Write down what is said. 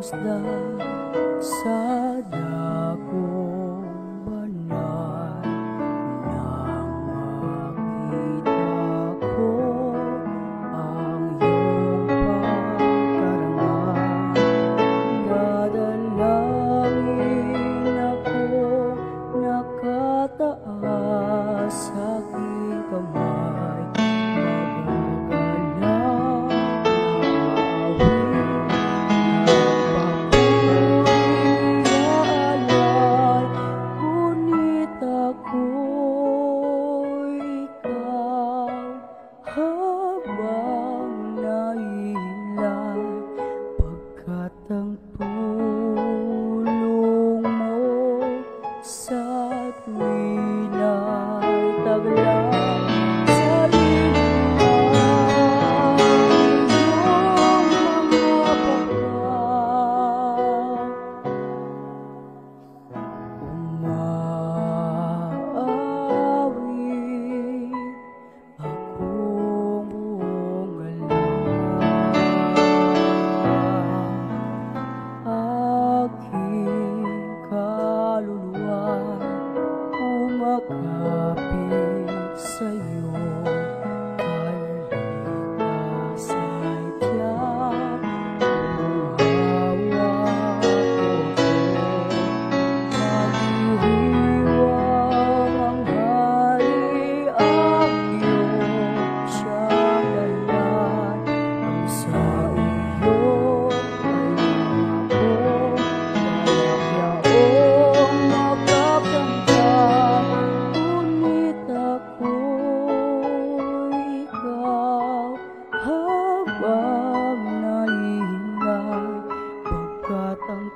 isda sa dakong banal. Nang makita ko ang iyong pagkarangal, dadalangin ako, nakataas sa aking kamay, magagalang habang nailay, pagkat ang tulong mo sa tuwin ay taglay sa iyong mga pagkat. Umaawit akong buong aking kaluluwa umakapit sa'yo. Kaligtasan tiyak kung hawak ko, maghihiwang ang hari at iyong siyang dahilan. Ang sa iyo ay nangako, yaong makakamtan, ngunit ako'y ikaw habang nahinay, pagkat ang